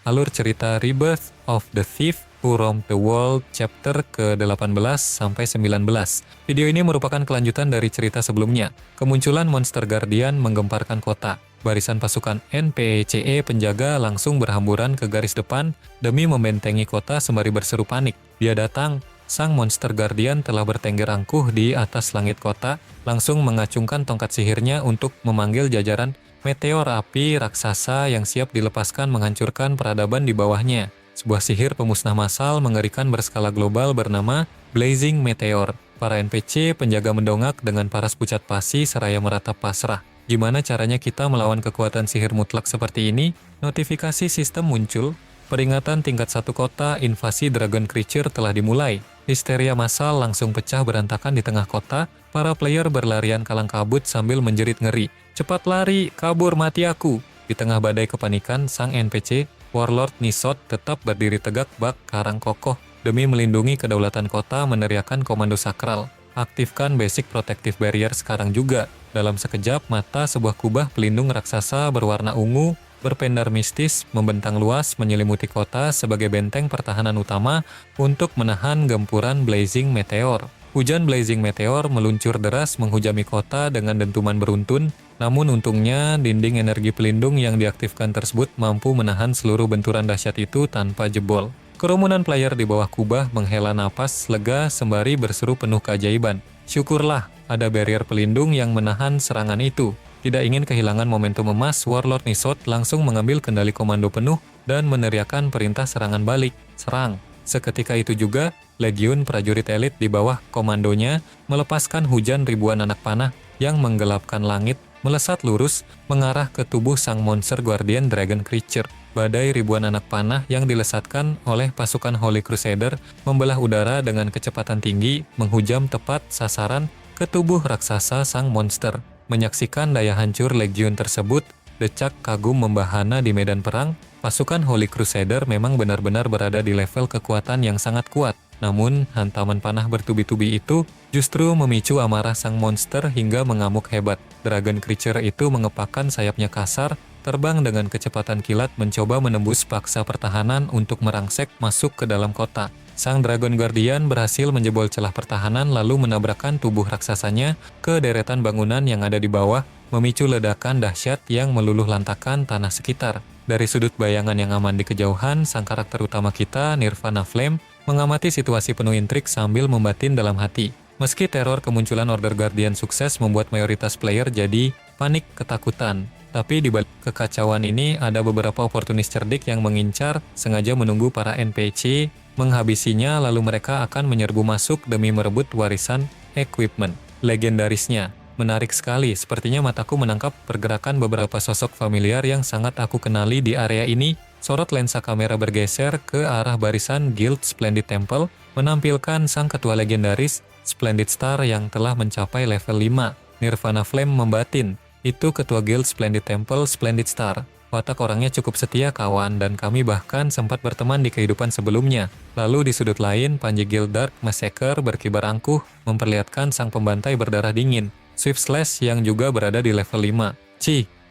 alur cerita Rebirth of the Thief Who Roamed the World chapter ke-18 sampai 19. Video ini merupakan kelanjutan dari cerita sebelumnya. Kemunculan monster guardian menggemparkan kota. Barisan pasukan NPCE penjaga langsung berhamburan ke garis depan demi membentengi kota sembari berseru panik. Dia datang, sang monster guardian telah bertengger angkuh di atas langit kota, langsung mengacungkan tongkat sihirnya untuk memanggil jajaran meteor api raksasa yang siap dilepaskan menghancurkan peradaban di bawahnya. Sebuah sihir pemusnah massal mengerikan berskala global bernama Blazing Meteor. Para NPC penjaga mendongak dengan paras pucat pasi seraya meratap pasrah. Gimana caranya kita melawan kekuatan sihir mutlak seperti ini? Notifikasi sistem muncul. Peringatan tingkat 1 kota invasi Dragon Creature telah dimulai. Histeria massal langsung pecah berantakan di tengah kota. Para player berlarian kalang kabut sambil menjerit ngeri. Cepat lari, kabur mati aku. Di tengah badai kepanikan, sang NPC Warlord Nisot tetap berdiri tegak bak karang kokoh demi melindungi kedaulatan kota meneriakkan komando sakral. Aktifkan basic protective barrier sekarang juga. Dalam sekejap mata sebuah kubah pelindung raksasa berwarna ungu berpendar mistis membentang luas menyelimuti kota sebagai benteng pertahanan utama untuk menahan gempuran Blazing Meteor. Hujan Blazing Meteor meluncur deras menghujami kota dengan dentuman beruntun, namun untungnya dinding energi pelindung yang diaktifkan tersebut mampu menahan seluruh benturan dahsyat itu tanpa jebol. Kerumunan player di bawah kubah menghela napas lega sembari berseru penuh keajaiban. Syukurlah, ada barrier pelindung yang menahan serangan itu. Tidak ingin kehilangan momentum emas, Warlord Nisot langsung mengambil kendali komando penuh dan meneriakkan perintah serangan balik. Serang! Seketika itu juga, legiun prajurit elit di bawah komandonya melepaskan hujan ribuan anak panah yang menggelapkan langit, melesat lurus, mengarah ke tubuh sang monster guardian Dragon Creature. Badai ribuan anak panah yang dilesatkan oleh pasukan Holy Crusader membelah udara dengan kecepatan tinggi, menghujam tepat sasaran ke tubuh raksasa sang monster. Menyaksikan daya hancur legiun tersebut, decak kagum membahana di medan perang. Pasukan Holy Crusader memang benar-benar berada di level kekuatan yang sangat kuat. Namun, hantaman panah bertubi-tubi itu justru memicu amarah sang monster hingga mengamuk hebat. Dragon Creature itu mengepakkan sayapnya kasar, terbang dengan kecepatan kilat mencoba menembus paksa pertahanan untuk merangsek masuk ke dalam kota. Sang Dragon Guardian berhasil menjebol celah pertahanan lalu menabrakkan tubuh raksasanya ke deretan bangunan yang ada di bawah, memicu ledakan dahsyat yang meluluh lantakan tanah sekitar. Dari sudut bayangan yang aman di kejauhan, sang karakter utama kita, Nirvana Flame, mengamati situasi penuh intrik sambil membatin dalam hati. Meski teror kemunculan Order Guardian sukses membuat mayoritas player jadi panik ketakutan, tapi di balik kekacauan ini ada beberapa oportunis cerdik yang mengincar, sengaja menunggu para NPC menghabisinya lalu mereka akan menyerbu masuk demi merebut warisan equipment legendarisnya. Menarik sekali, sepertinya mataku menangkap pergerakan beberapa sosok familiar yang sangat aku kenali di area ini. Sorot lensa kamera bergeser ke arah barisan Guild Splendid Temple, menampilkan sang ketua legendaris, Splendid Star yang telah mencapai level 5. Nirvana Flame membatin, itu ketua Guild Splendid Temple Splendid Star. Watak orangnya cukup setia kawan dan kami bahkan sempat berteman di kehidupan sebelumnya. Lalu di sudut lain, Panji Guild Dark Massacre berkibar angkuh, memperlihatkan sang pembantai berdarah dingin. Swift Slash yang juga berada di level 5.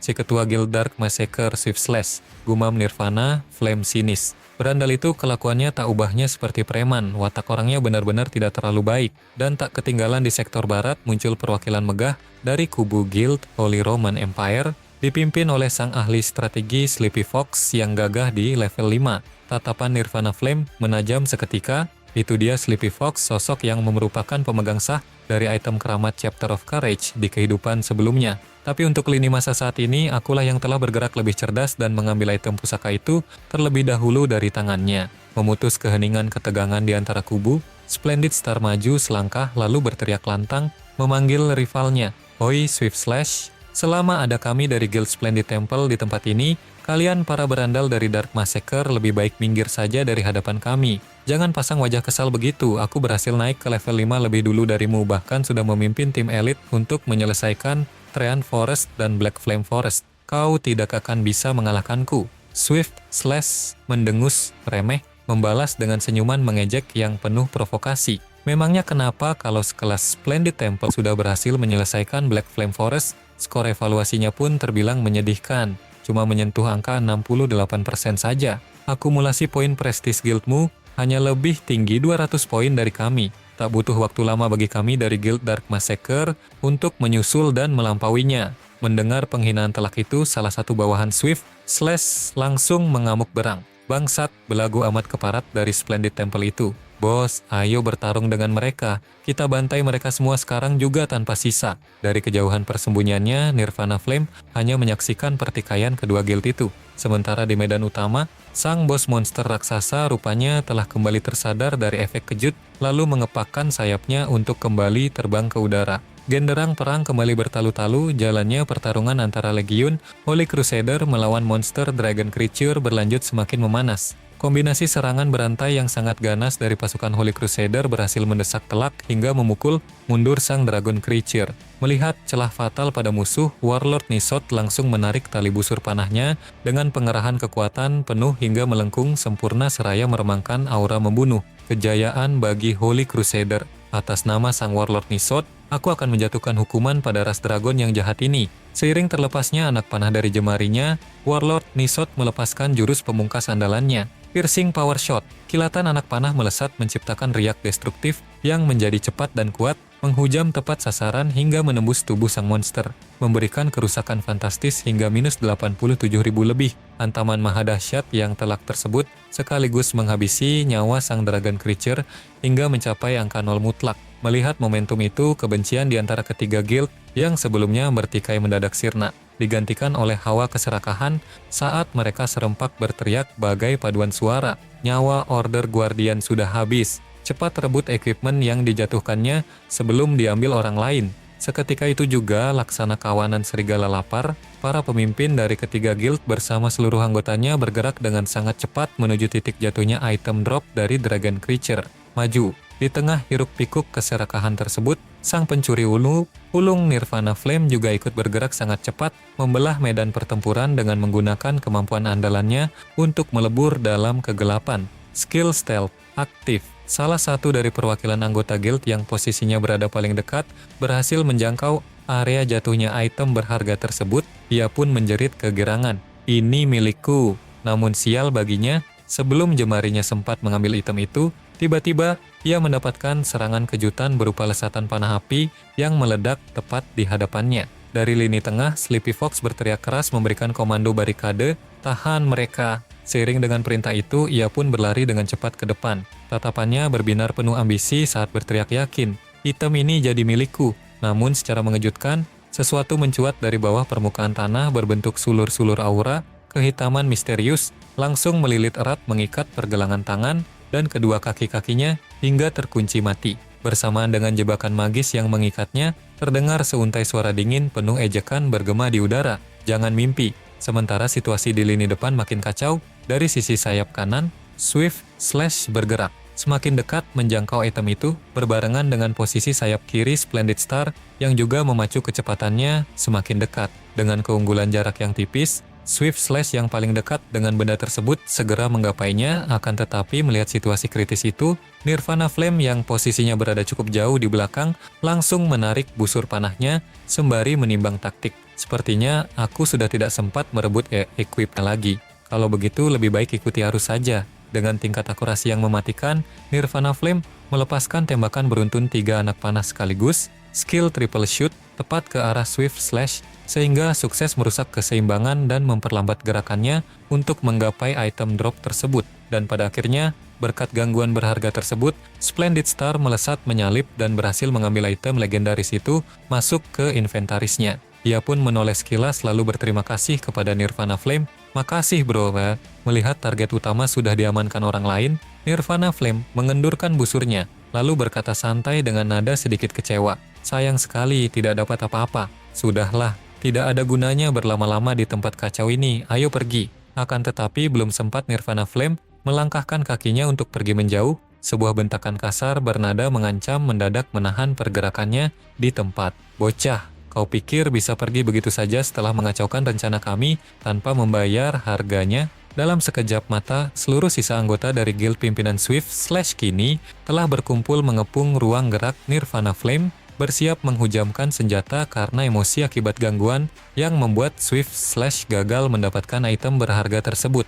Si ketua Guild Dark Massacre Swift Slash, gumam Nirvana Flame sinis. Berandal itu kelakuannya tak ubahnya seperti preman, watak orangnya benar-benar tidak terlalu baik. Dan tak ketinggalan di sektor barat muncul perwakilan megah dari kubu Guild Holy Roman Empire, dipimpin oleh sang ahli strategi Sleepy Fox yang gagah di level 5. Tatapan Nirvana Flame menajam seketika. Itu dia Sleepy Fox, sosok yang merupakan pemegang sah dari item keramat Chapter of Courage di kehidupan sebelumnya. Tapi untuk lini masa saat ini, akulah yang telah bergerak lebih cerdas dan mengambil item pusaka itu terlebih dahulu dari tangannya. Memutus keheningan ketegangan di antara kubu, Splendid Star maju selangkah lalu berteriak lantang, memanggil rivalnya. Oi Swift Slash, selama ada kami dari Guild Splendid Temple di tempat ini, kalian para berandal dari Dark Massacre lebih baik minggir saja dari hadapan kami. Jangan pasang wajah kesal begitu, aku berhasil naik ke level 5 lebih dulu darimu, bahkan sudah memimpin tim elit untuk menyelesaikan Treant Forest dan Black Flame Forest. Kau tidak akan bisa mengalahkanku. Swift Slash mendengus remeh, membalas dengan senyuman mengejek yang penuh provokasi. Memangnya kenapa kalau sekelas Splendid Temple sudah berhasil menyelesaikan Black Flame Forest, skor evaluasinya pun terbilang menyedihkan. cuma menyentuh angka 68% saja. Akumulasi poin prestis guildmu hanya lebih tinggi 200 poin dari kami. Tak butuh waktu lama bagi kami dari Guild Dark Massacre untuk menyusul dan melampauinya. Mendengar penghinaan telak itu, salah satu bawahan Swift Slash langsung mengamuk berang. Bangsat, belagu amat keparat dari Splendid Temple itu. Bos, ayo bertarung dengan mereka. Kita bantai mereka semua sekarang juga tanpa sisa. Dari kejauhan persembunyiannya, Nirvana Flame hanya menyaksikan pertikaian kedua guild itu. Sementara di medan utama, sang bos monster raksasa rupanya telah kembali tersadar dari efek kejut, lalu mengepakkan sayapnya untuk kembali terbang ke udara. Genderang perang kembali bertalu-talu, jalannya pertarungan antara Legiun, Holy Crusader melawan monster Dragon Creature berlanjut semakin memanas. Kombinasi serangan berantai yang sangat ganas dari pasukan Holy Crusader berhasil mendesak telak hingga memukul mundur sang Dragon Creature. Melihat celah fatal pada musuh, Warlord Nisot langsung menarik tali busur panahnya dengan pengerahan kekuatan penuh hingga melengkung sempurna seraya meremangkan aura membunuh. Kejayaan bagi Holy Crusader. Atas nama sang Warlord Nisot, aku akan menjatuhkan hukuman pada ras dragon yang jahat ini. Seiring terlepasnya anak panah dari jemarinya, Warlord Nisot melepaskan jurus pemungkas andalannya. Piercing Power Shot, kilatan anak panah melesat menciptakan riak destruktif yang menjadi cepat dan kuat, menghujam tepat sasaran hingga menembus tubuh sang monster, memberikan kerusakan fantastis hingga minus 87.000 lebih. Hantaman maha dahsyat yang telak tersebut sekaligus menghabisi nyawa sang Dragon Creature hingga mencapai angka 0 mutlak. Melihat momentum itu, kebencian di antara ketiga guild yang sebelumnya bertikai mendadak sirna, digantikan oleh hawa keserakahan saat mereka serempak berteriak bagai paduan suara. Nyawa Order Guardian sudah habis. Cepat rebut equipment yang dijatuhkannya sebelum diambil orang lain. Seketika itu juga, laksana kawanan serigala lapar, para pemimpin dari ketiga guild bersama seluruh anggotanya bergerak dengan sangat cepat menuju titik jatuhnya item drop dari Dragon Creature. Maju. Di tengah hiruk-pikuk keserakahan tersebut, sang pencuri ulung Nirvana Flame juga ikut bergerak sangat cepat, membelah medan pertempuran dengan menggunakan kemampuan andalannya untuk melebur dalam kegelapan. Skill Stealth aktif. Salah satu dari perwakilan anggota guild yang posisinya berada paling dekat berhasil menjangkau area jatuhnya item berharga tersebut. Ia pun menjerit kegerangan. Ini milikku. Namun sial baginya, sebelum jemarinya sempat mengambil item itu, tiba-tiba ia mendapatkan serangan kejutan berupa lesatan panah api yang meledak tepat di hadapannya. Dari lini tengah, Sleepy Fox berteriak keras memberikan komando barikade, tahan mereka. Seiring dengan perintah itu, ia pun berlari dengan cepat ke depan. Tatapannya berbinar penuh ambisi saat berteriak yakin, item ini jadi milikku. Namun secara mengejutkan, sesuatu mencuat dari bawah permukaan tanah berbentuk sulur-sulur aura, kehitaman misterius, langsung melilit erat mengikat pergelangan tangan dan kedua kaki-kakinya hingga terkunci mati. Bersamaan dengan jebakan magis yang mengikatnya, terdengar seuntai suara dingin penuh ejekan bergema di udara. Jangan mimpi. Sementara situasi di lini depan makin kacau, dari sisi sayap kanan, Swift Slash bergerak. Semakin dekat menjangkau item itu, berbarengan dengan posisi sayap kiri Splendid Star yang juga memacu kecepatannya semakin dekat. Dengan keunggulan jarak yang tipis, Swift Slash yang paling dekat dengan benda tersebut segera menggapainya, akan tetapi melihat situasi kritis itu, Nirvana Flame yang posisinya berada cukup jauh di belakang langsung menarik busur panahnya sembari menimbang taktik. Sepertinya aku sudah tidak sempat merebut equipnya lagi. Kalau begitu lebih baik ikuti arus saja. Dengan tingkat akurasi yang mematikan, Nirvana Flame melepaskan tembakan beruntun 3 anak panah sekaligus, skill triple shoot tepat ke arah Swift Slash, sehingga sukses merusak keseimbangan dan memperlambat gerakannya untuk menggapai item drop tersebut. Dan pada akhirnya, berkat gangguan berharga tersebut, Splendid Star melesat menyalip dan berhasil mengambil item legendaris itu masuk ke inventarisnya. Ia pun menoleh sekilas lalu berterima kasih kepada Nirvana Flame. Makasih bro. Melihat target utama sudah diamankan orang lain, Nirvana Flame mengendurkan busurnya, lalu berkata santai dengan nada sedikit kecewa. Sayang sekali tidak dapat apa-apa. Sudahlah, tidak ada gunanya berlama-lama di tempat kacau ini, ayo pergi. Akan tetapi belum sempat Nirvana Flame melangkahkan kakinya untuk pergi menjauh, sebuah bentakan kasar bernada mengancam mendadak menahan pergerakannya di tempat. Bocah, kau pikir bisa pergi begitu saja setelah mengacaukan rencana kami tanpa membayar harganya? Dalam sekejap mata, seluruh sisa anggota dari guild pimpinan Swift Slash kini telah berkumpul mengepung ruang gerak Nirvana Flame. bersiap menghujamkan senjata karena emosi akibat gangguan yang membuat Swift Slash gagal mendapatkan item berharga tersebut.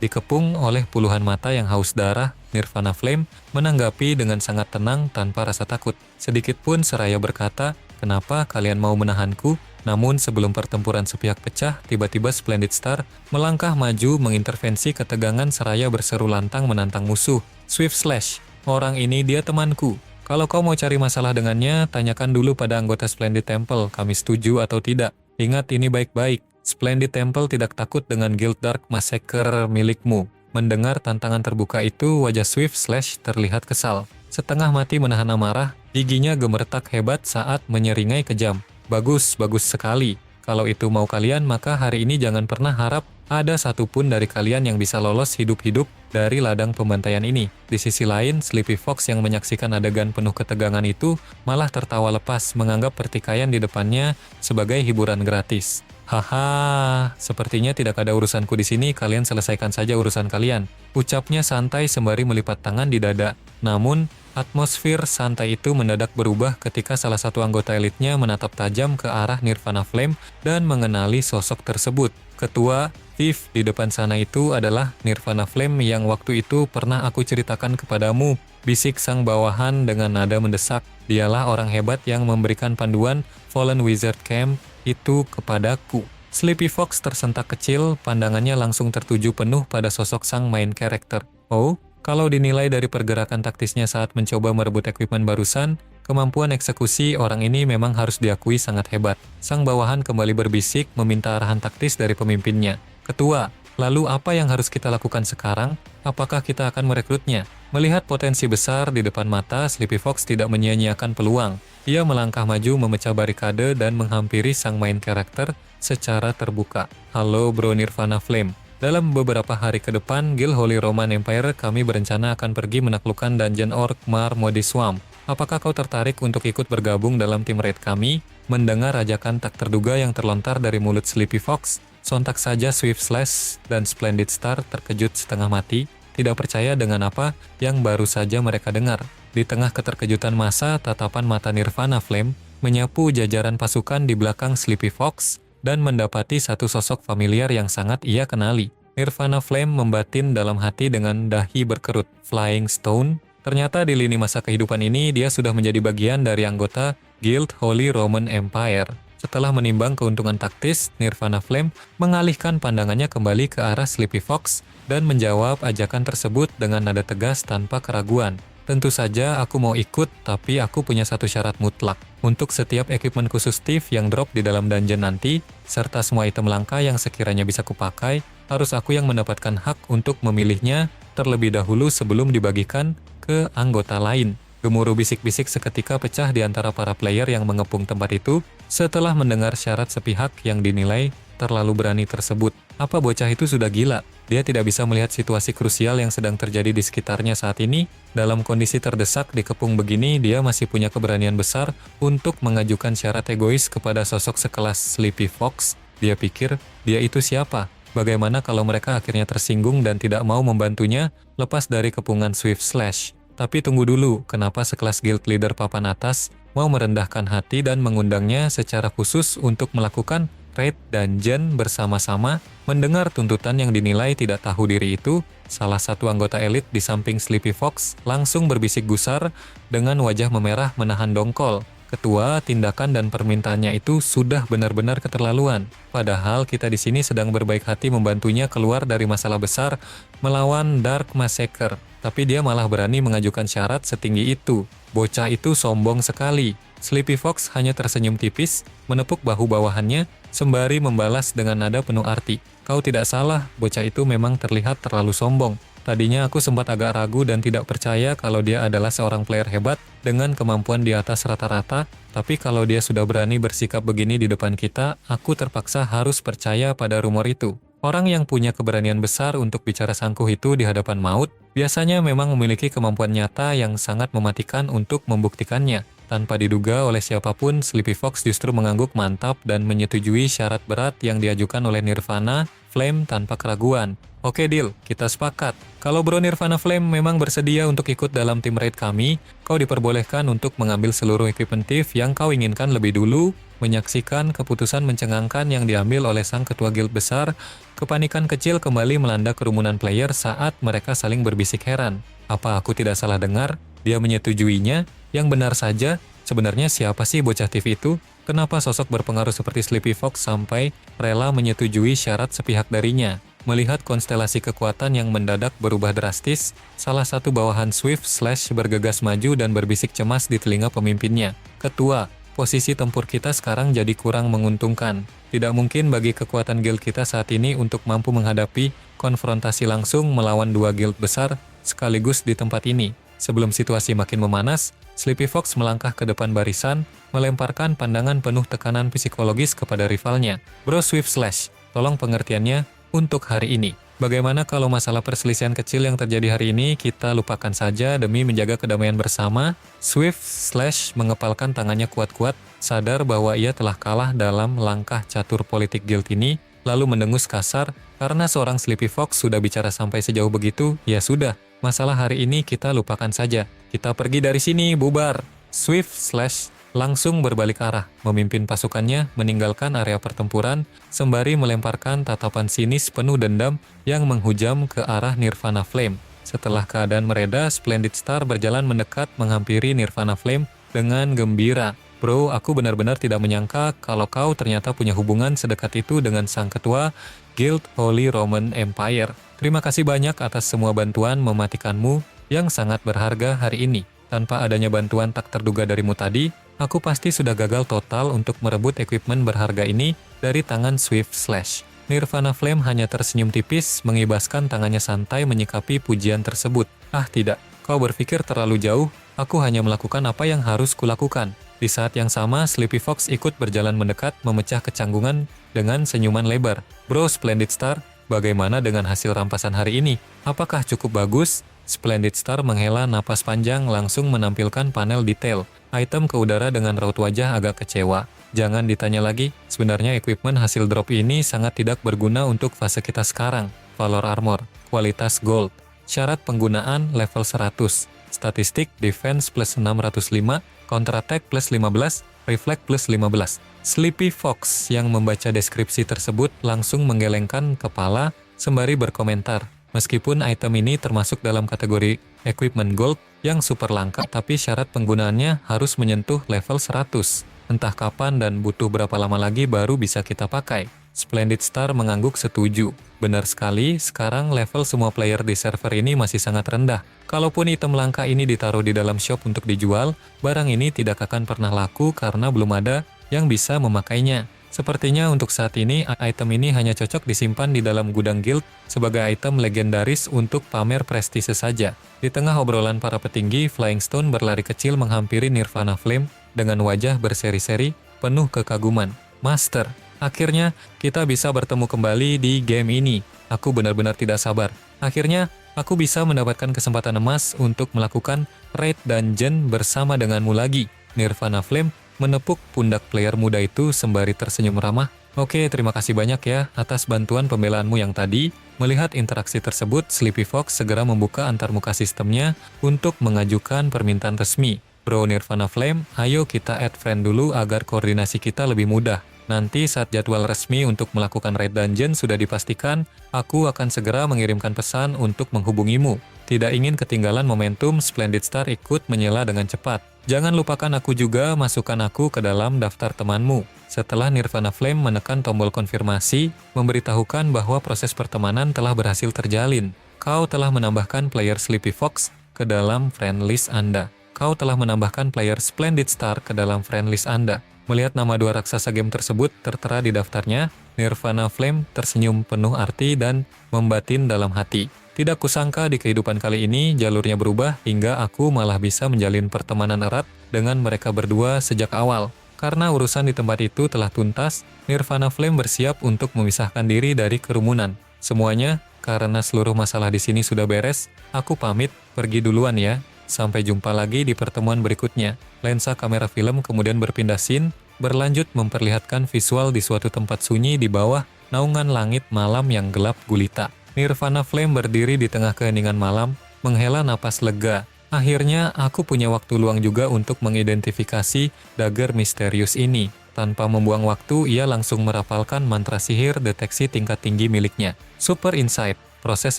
Dikepung oleh puluhan mata yang haus darah, Nirvana Flame menanggapi dengan sangat tenang tanpa rasa takut. Sedikit pun seraya berkata, "Kenapa kalian mau menahanku?" Namun sebelum pertempuran sepihak pecah, tiba-tiba Splendid Star melangkah maju mengintervensi ketegangan seraya berseru lantang menantang musuh. "Swift Slash, orang ini dia temanku. Kalau kau mau cari masalah dengannya, tanyakan dulu pada anggota Splendid Temple, kami setuju atau tidak. Ingat ini baik-baik. Splendid Temple tidak takut dengan Guild Dark Massacre milikmu." Mendengar tantangan terbuka itu, wajah Swift Slash terlihat kesal. Setengah mati menahan amarah, giginya gemeretak hebat saat menyeringai kejam. "Bagus, bagus sekali. Kalau itu mau kalian, maka hari ini jangan pernah harap ada satupun dari kalian yang bisa lolos hidup-hidup dari ladang pembantaian ini." Di sisi lain, Sleepy Fox yang menyaksikan adegan penuh ketegangan itu malah tertawa lepas menganggap pertikaian di depannya sebagai hiburan gratis. "Haha, sepertinya tidak ada urusanku di sini, kalian selesaikan saja urusan kalian," ucapnya santai sembari melipat tangan di dada. Namun, atmosfer santai itu mendadak berubah ketika salah satu anggota elitnya menatap tajam ke arah Nirvana Flame dan mengenali sosok tersebut. Ketua Thief di depan sana itu adalah Nirvana Flame yang waktu itu pernah aku ceritakan kepadamu, bisik sang bawahan dengan nada mendesak. "Dialah orang hebat yang memberikan panduan Fallen Wizard Camp itu kepadaku." Sleepy Fox tersentak kecil, pandangannya langsung tertuju penuh pada sosok sang main karakter. Oh, kalau dinilai dari pergerakan taktisnya saat mencoba merebut equipment barusan, kemampuan eksekusi orang ini memang harus diakui sangat hebat. Sang bawahan kembali berbisik meminta arahan taktis dari pemimpinnya. "Ketua, lalu apa yang harus kita lakukan sekarang? Apakah kita akan merekrutnya?" Melihat potensi besar di depan mata, Sleepy Fox tidak menyia-nyiakan peluang. Ia melangkah maju memecah barikade dan menghampiri sang main karakter secara terbuka. "Halo Bro Nirvana Flame. Dalam beberapa hari ke depan, Guild Holy Roman Empire kami berencana akan pergi menaklukkan Dungeon Orc Marmody Swamp. Apakah kau tertarik untuk ikut bergabung dalam tim raid kami?" Mendengar ajakan tak terduga yang terlontar dari mulut Sleepy Fox, sontak saja Swift Slash dan Splendid Star terkejut setengah mati, tidak percaya dengan apa yang baru saja mereka dengar. Di tengah keterkejutan massa, tatapan mata Nirvana Flame menyapu jajaran pasukan di belakang Sleepy Fox dan mendapati satu sosok familiar yang sangat ia kenali. Nirvana Flame membatin dalam hati dengan dahi berkerut. Flying Stone? Ternyata di lini masa kehidupan ini dia sudah menjadi bagian dari anggota Guild Holy Roman Empire. Setelah menimbang keuntungan taktis, Nirvana Flame mengalihkan pandangannya kembali ke arah Sleepy Fox dan menjawab ajakan tersebut dengan nada tegas tanpa keraguan. "Tentu saja aku mau ikut, tapi aku punya satu syarat mutlak. Untuk setiap equipment khusus Thief yang drop di dalam dungeon nanti, serta semua item langka yang sekiranya bisa kupakai, harus aku yang mendapatkan hak untuk memilihnya terlebih dahulu sebelum dibagikan ke anggota lain." Gemuruh bisik-bisik seketika pecah di antara para player yang mengepung tempat itu setelah mendengar syarat sepihak yang dinilai terlalu berani tersebut. Apa bocah itu sudah gila? Dia tidak bisa melihat situasi krusial yang sedang terjadi di sekitarnya saat ini. Dalam kondisi terdesak dikepung begini, dia masih punya keberanian besar untuk mengajukan syarat egois kepada sosok sekelas Sleepy Fox. Dia pikir, dia itu siapa? Bagaimana kalau mereka akhirnya tersinggung dan tidak mau membantunya lepas dari kepungan Swift Slash? Tapi tunggu dulu, kenapa sekelas guild leader papan atas mau merendahkan hati dan mengundangnya secara khusus untuk melakukan raid dungeon bersama-sama? Mendengar tuntutan yang dinilai tidak tahu diri itu, salah satu anggota elit di samping Sleepy Fox langsung berbisik gusar dengan wajah memerah menahan dongkol. "Ketua, tindakan dan permintaannya itu sudah benar-benar keterlaluan. Padahal kita di sini sedang berbaik hati membantunya keluar dari masalah besar melawan Dark Massacre. Tapi dia malah berani mengajukan syarat setinggi itu. Bocah itu sombong sekali." Sleepy Fox hanya tersenyum tipis, menepuk bahu bawahannya, sembari membalas dengan nada penuh arti. "Kau tidak salah, bocah itu memang terlihat terlalu sombong. Tadinya aku sempat agak ragu dan tidak percaya kalau dia adalah seorang player hebat dengan kemampuan di atas rata-rata, tapi kalau dia sudah berani bersikap begini di depan kita, aku terpaksa harus percaya pada rumor itu." Orang yang punya keberanian besar untuk bicara sangkuh itu di hadapan maut, biasanya memang memiliki kemampuan nyata yang sangat mematikan untuk membuktikannya. Tanpa diduga oleh siapapun, Sleepy Fox justru mengangguk mantap dan menyetujui syarat berat yang diajukan oleh Nirvana Flame tanpa keraguan. Oke deal, kita sepakat. Kalau Bro Nirvana Flame memang bersedia untuk ikut dalam tim raid kami, kau diperbolehkan untuk mengambil seluruh equipment thief yang kau inginkan lebih dulu, menyaksikan keputusan mencengangkan yang diambil oleh sang ketua guild besar. Kepanikan kecil kembali melanda kerumunan player saat mereka saling berbisik heran. Apa aku tidak salah dengar? Dia menyetujuinya? Yang benar saja, sebenarnya siapa sih bocah thief itu? Kenapa sosok berpengaruh seperti Sleepy Fox sampai rela menyetujui syarat sepihak darinya? Melihat konstelasi kekuatan yang mendadak berubah drastis, salah satu bawahan Swift Slash bergegas maju dan berbisik cemas di telinga pemimpinnya. Ketua, posisi tempur kita sekarang jadi kurang menguntungkan. Tidak mungkin bagi kekuatan guild kita saat ini untuk mampu menghadapi konfrontasi langsung melawan dua guild besar sekaligus di tempat ini. Sebelum situasi makin memanas, Sleepy Fox melangkah ke depan barisan, melemparkan pandangan penuh tekanan psikologis kepada rivalnya. Bro Swift Slash, tolong pengertiannya untuk hari ini. Bagaimana kalau masalah perselisihan kecil yang terjadi hari ini kita lupakan saja demi menjaga kedamaian bersama? Swift Slash mengepalkan tangannya kuat-kuat, sadar bahwa ia telah kalah dalam langkah catur politik guild ini, lalu mendengus kasar, karena seorang Sleepy Fox sudah bicara sampai sejauh begitu, ya sudah, masalah hari ini kita lupakan saja. Kita pergi dari sini, bubar. Swift Slash langsung berbalik arah, memimpin pasukannya meninggalkan area pertempuran, sembari melemparkan tatapan sinis penuh dendam yang menghujam ke arah Nirvana Flame. Setelah keadaan mereda, Splendid Star berjalan mendekat menghampiri Nirvana Flame dengan gembira. Bro, aku benar-benar tidak menyangka kalau kau ternyata punya hubungan sedekat itu dengan sang ketua Guild Holy Roman Empire. Terima kasih banyak atas semua bantuan mematikanmu yang sangat berharga hari ini. Tanpa adanya bantuan tak terduga darimu tadi, aku pasti sudah gagal total untuk merebut equipment berharga ini dari tangan Swift Slash. Nirvana Flame hanya tersenyum tipis, mengibaskan tangannya santai menyikapi pujian tersebut. Ah tidak, kau berpikir terlalu jauh, aku hanya melakukan apa yang harus kulakukan. Di saat yang sama, Sleepy Fox ikut berjalan mendekat, memecah kecanggungan dengan senyuman lebar. Bro Splendid Star, bagaimana dengan hasil rampasan hari ini? Apakah cukup bagus? Splendid Star menghela napas panjang langsung menampilkan panel detail. Item ke udara dengan raut wajah agak kecewa. Jangan ditanya lagi, sebenarnya equipment hasil drop ini sangat tidak berguna untuk fase kita sekarang. Valor Armor, kualitas Gold. Syarat penggunaan level 100. Statistik Defense plus 605, Counter Attack plus 15, Reflect plus 15. Sleepy Fox yang membaca deskripsi tersebut langsung menggelengkan kepala sembari berkomentar. Meskipun item ini termasuk dalam kategori equipment gold yang super langka, tapi syarat penggunaannya harus menyentuh level 100. Entah kapan dan butuh berapa lama lagi baru bisa kita pakai. Splendid Star mengangguk setuju. Benar sekali, sekarang level semua player di server ini masih sangat rendah. Kalaupun item langka ini ditaruh di dalam shop untuk dijual, barang ini tidak akan pernah laku karena belum ada yang bisa memakainya. Sepertinya untuk saat ini, item ini hanya cocok disimpan di dalam gudang guild sebagai item legendaris untuk pamer prestise saja. Di tengah obrolan para petinggi, Flying Stone berlari kecil menghampiri Nirvana Flame dengan wajah berseri-seri penuh kekaguman. Master, akhirnya kita bisa bertemu kembali di game ini. Aku benar-benar tidak sabar. Akhirnya, aku bisa mendapatkan kesempatan emas untuk melakukan raid dungeon bersama denganmu lagi. Nirvana Flame menepuk pundak player muda itu sembari tersenyum ramah. Oke, terima kasih banyak ya atas bantuan pembelaanmu yang tadi. Melihat interaksi tersebut, Sleepy Fox segera membuka antarmuka sistemnya untuk mengajukan permintaan resmi. Bro Nirvana Flame, ayo kita add friend dulu agar koordinasi kita lebih mudah. Nanti saat jadwal resmi untuk melakukan raid dungeon sudah dipastikan, aku akan segera mengirimkan pesan untuk menghubungimu. Tidak ingin ketinggalan momentum, Splendid Star ikut menyela dengan cepat. Jangan lupakan aku juga, masukkan aku ke dalam daftar temanmu. Setelah Nirvana Flame menekan tombol konfirmasi, memberitahukan bahwa proses pertemanan telah berhasil terjalin. Kau telah menambahkan player Sleepy Fox ke dalam friend list Anda. Kau telah menambahkan player Splendid Star ke dalam friend list Anda. Melihat nama dua raksasa game tersebut tertera di daftarnya, Nirvana Flame tersenyum penuh arti dan membatin dalam hati. Tidak kusangka di kehidupan kali ini jalurnya berubah hingga aku malah bisa menjalin pertemanan erat dengan mereka berdua sejak awal. Karena urusan di tempat itu telah tuntas, Nirvana Flame bersiap untuk memisahkan diri dari kerumunan. Semuanya, karena seluruh masalah di sini sudah beres, aku pamit, pergi duluan ya. Sampai jumpa lagi di pertemuan berikutnya. Lensa kamera film kemudian berpindah scene, berlanjut memperlihatkan visual di suatu tempat sunyi di bawah naungan langit malam yang gelap gulita. Nirvana Flame berdiri di tengah keheningan malam, menghela napas lega. Akhirnya aku punya waktu luang juga untuk mengidentifikasi dagger misterius ini. Tanpa membuang waktu, ia langsung merapalkan mantra sihir deteksi tingkat tinggi miliknya. Super Insight. Proses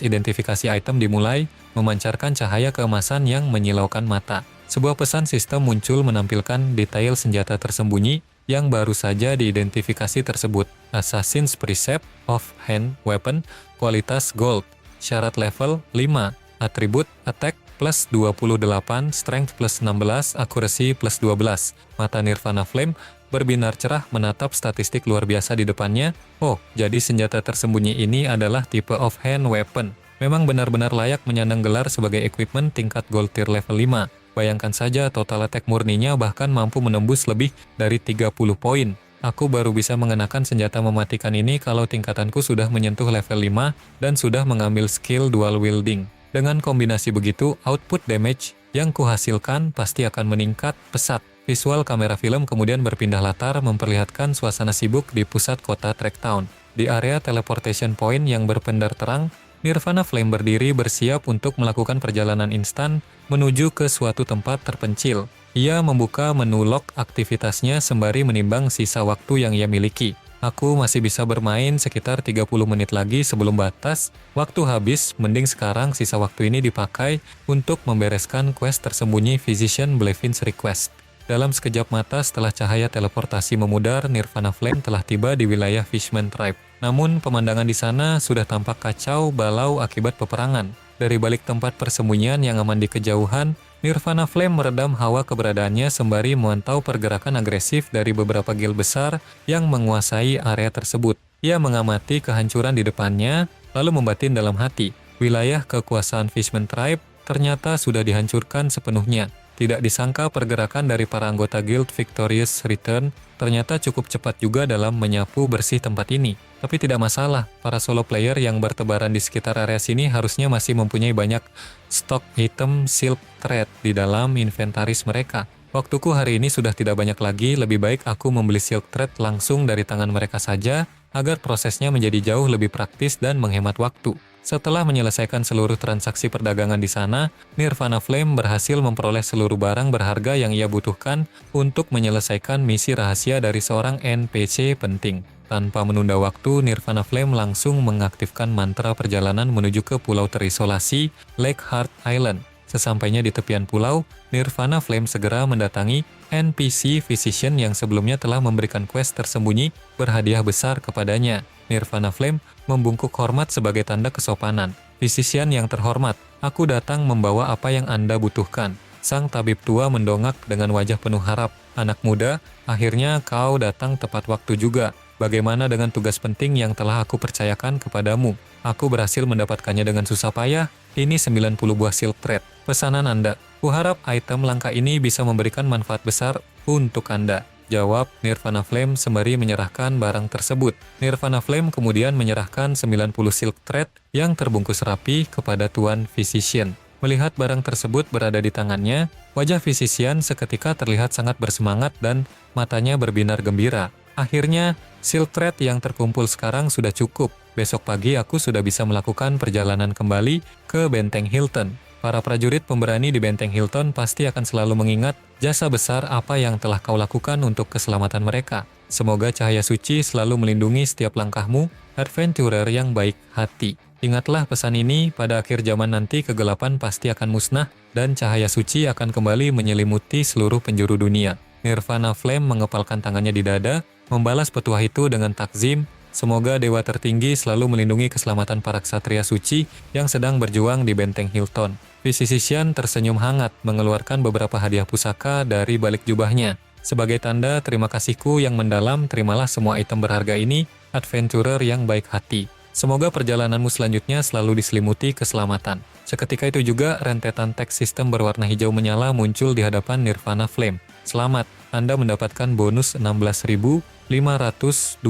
identifikasi item dimulai, memancarkan cahaya keemasan yang menyilaukan mata. Sebuah pesan sistem muncul menampilkan detail senjata tersembunyi yang baru saja diidentifikasi tersebut. Assassin's Precept of Hand Weapon, kualitas Gold, syarat level 5, atribut Attack plus 28, Strength plus 16, Accuracy plus 12. Mata Nirvana Flame berbinar cerah menatap statistik luar biasa di depannya. Oh, jadi senjata tersembunyi ini adalah tipe off-hand weapon. Memang benar-benar layak menyandang gelar sebagai equipment tingkat gold tier level 5. Bayangkan saja total attack murninya bahkan mampu menembus lebih dari 30 poin. Aku baru bisa mengenakan senjata mematikan ini kalau tingkatanku sudah menyentuh level 5 dan sudah mengambil skill dual wielding. Dengan kombinasi begitu, output damage yang kuhasilkan pasti akan meningkat pesat. Visual kamera film kemudian berpindah latar memperlihatkan suasana sibuk di pusat kota Tracktown. Di area teleportation point yang berpendar terang, Nirvana Flame berdiri bersiap untuk melakukan perjalanan instan menuju ke suatu tempat terpencil. Ia membuka menu log aktivitasnya sembari menimbang sisa waktu yang ia miliki. Aku masih bisa bermain sekitar 30 menit lagi sebelum batas. Waktu habis, mending sekarang sisa waktu ini dipakai untuk membereskan quest tersembunyi Physician Blevin's Request. Dalam sekejap mata setelah cahaya teleportasi memudar, Nirvana Flame telah tiba di wilayah Fishman Tribe. Namun, pemandangan di sana sudah tampak kacau balau akibat peperangan. Dari balik tempat persembunyian yang aman di kejauhan, Nirvana Flame meredam hawa keberadaannya sembari memantau pergerakan agresif dari beberapa guild besar yang menguasai area tersebut. Ia mengamati kehancuran di depannya, lalu membatin dalam hati. Wilayah kekuasaan Fishman Tribe ternyata sudah dihancurkan sepenuhnya. Tidak disangka pergerakan dari para anggota Guild Victorious Return ternyata cukup cepat juga dalam menyapu bersih tempat ini. Tapi tidak masalah, para solo player yang bertebaran di sekitar area sini harusnya masih mempunyai banyak stok item Silk Thread di dalam inventaris mereka. Waktuku hari ini sudah tidak banyak lagi, lebih baik aku membeli Silk Thread langsung dari tangan mereka saja, agar prosesnya menjadi jauh lebih praktis dan menghemat waktu. Setelah menyelesaikan seluruh transaksi perdagangan di sana, Nirvana Flame berhasil memperoleh seluruh barang berharga yang ia butuhkan untuk menyelesaikan misi rahasia dari seorang NPC penting. Tanpa menunda waktu, Nirvana Flame langsung mengaktifkan mantra perjalanan menuju ke pulau terisolasi Lake Heart Island. Sesampainya di tepian pulau, Nirvana Flame segera mendatangi NPC Physician yang sebelumnya telah memberikan quest tersembunyi berhadiah besar kepadanya. Nirvana Flame membungkuk hormat sebagai tanda kesopanan. Physician yang terhormat, aku datang membawa apa yang Anda butuhkan. Sang tabib tua mendongak dengan wajah penuh harap. Anak muda, akhirnya kau datang tepat waktu juga. Bagaimana dengan tugas penting yang telah aku percayakan kepadamu? Aku berhasil mendapatkannya dengan susah payah. Ini 90 buah silk thread. Pesanan Anda. Kuharap item langka ini bisa memberikan manfaat besar untuk Anda. Jawab Nirvana Flame sembari menyerahkan barang tersebut. Nirvana Flame kemudian menyerahkan 90 silk thread yang terbungkus rapi kepada Tuan Physician. Melihat barang tersebut berada di tangannya, wajah Physician seketika terlihat sangat bersemangat dan matanya berbinar gembira. Akhirnya, silk thread yang terkumpul sekarang sudah cukup. Besok pagi aku sudah bisa melakukan perjalanan kembali ke Benteng Hilton. Para prajurit pemberani di Benteng Hilton pasti akan selalu mengingat jasa besar apa yang telah kau lakukan untuk keselamatan mereka. Semoga cahaya suci selalu melindungi setiap langkahmu, adventurer yang baik hati. Ingatlah pesan ini, pada akhir zaman nanti kegelapan pasti akan musnah dan cahaya suci akan kembali menyelimuti seluruh penjuru dunia. Nirvana Flame mengepalkan tangannya di dada, membalas petuah itu dengan takzim. Semoga Dewa Tertinggi selalu melindungi keselamatan para ksatria suci yang sedang berjuang di Benteng Hilton. Physician tersenyum hangat mengeluarkan beberapa hadiah pusaka dari balik jubahnya. Sebagai tanda terima kasihku yang mendalam, terimalah semua item berharga ini, adventurer yang baik hati. Semoga perjalananmu selanjutnya selalu diselimuti keselamatan. Seketika itu juga rentetan teks sistem berwarna hijau menyala muncul di hadapan Nirvana Flame. Selamat, Anda mendapatkan bonus 16.523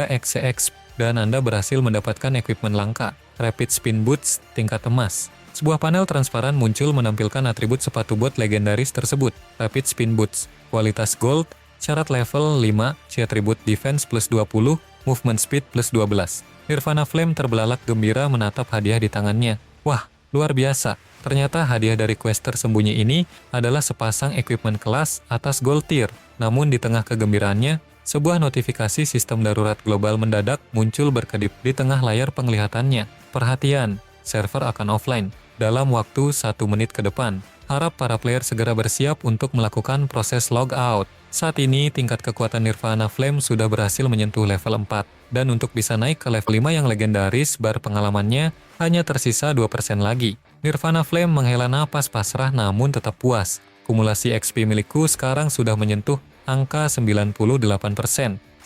XCX dan Anda berhasil mendapatkan equipment langka, Rapid Spin Boots tingkat emas. Sebuah panel transparan muncul menampilkan atribut sepatu bot legendaris tersebut, Rapid Spin Boots, kualitas gold, syarat level 5, si atribut defense plus 20, movement speed plus 12. Nirvana Flame terbelalak gembira menatap hadiah di tangannya. Wah, luar biasa. Ternyata hadiah dari quest tersembunyi ini adalah sepasang equipment kelas atas gold tier. Namun di tengah kegembiraannya, sebuah notifikasi sistem darurat global mendadak muncul berkedip di tengah layar penglihatannya. Perhatian, server akan offline dalam waktu 1 menit ke depan. Harap para player segera bersiap untuk melakukan proses logout. Saat ini, tingkat kekuatan Nirvana Flame sudah berhasil menyentuh level 4. Dan untuk bisa naik ke level 5 yang legendaris, bar pengalamannya hanya tersisa 2% lagi. Nirvana Flame menghela napas pasrah namun tetap puas. Kumulasi XP milikku sekarang sudah menyentuh angka 98%.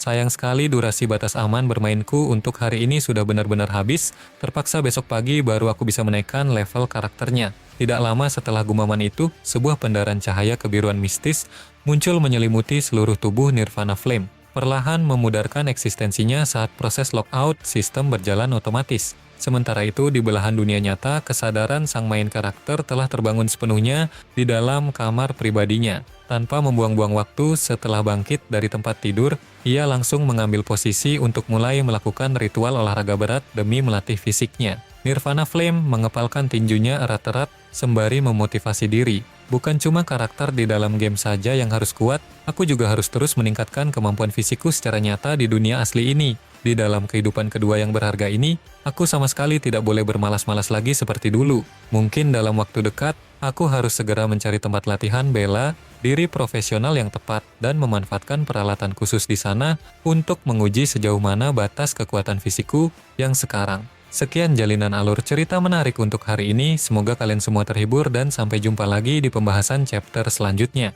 Sayang sekali durasi batas aman bermainku untuk hari ini sudah benar-benar habis, terpaksa besok pagi baru aku bisa menaikkan level karakternya. Tidak lama setelah gumaman itu, sebuah pendaran cahaya kebiruan mistis muncul menyelimuti seluruh tubuh Nirvana Flame, perlahan memudarkan eksistensinya saat proses logout sistem berjalan otomatis. Sementara itu, di belahan dunia nyata, kesadaran sang main karakter telah terbangun sepenuhnya di dalam kamar pribadinya. Tanpa membuang-buang waktu, setelah bangkit dari tempat tidur, ia langsung mengambil posisi untuk mulai melakukan ritual olahraga berat demi melatih fisiknya. Nirvana Flame mengepalkan tinjunya erat-erat sembari memotivasi diri. Bukan cuma karakter di dalam game saja yang harus kuat, aku juga harus terus meningkatkan kemampuan fisikku secara nyata di dunia asli ini. Di dalam kehidupan kedua yang berharga ini, aku sama sekali tidak boleh bermalas-malas lagi seperti dulu. Mungkin dalam waktu dekat, aku harus segera mencari tempat latihan bela diri profesional yang tepat dan memanfaatkan peralatan khusus di sana untuk menguji sejauh mana batas kekuatan fisikku yang sekarang. Sekian jalinan alur cerita menarik untuk hari ini, semoga kalian semua terhibur dan sampai jumpa lagi di pembahasan chapter selanjutnya.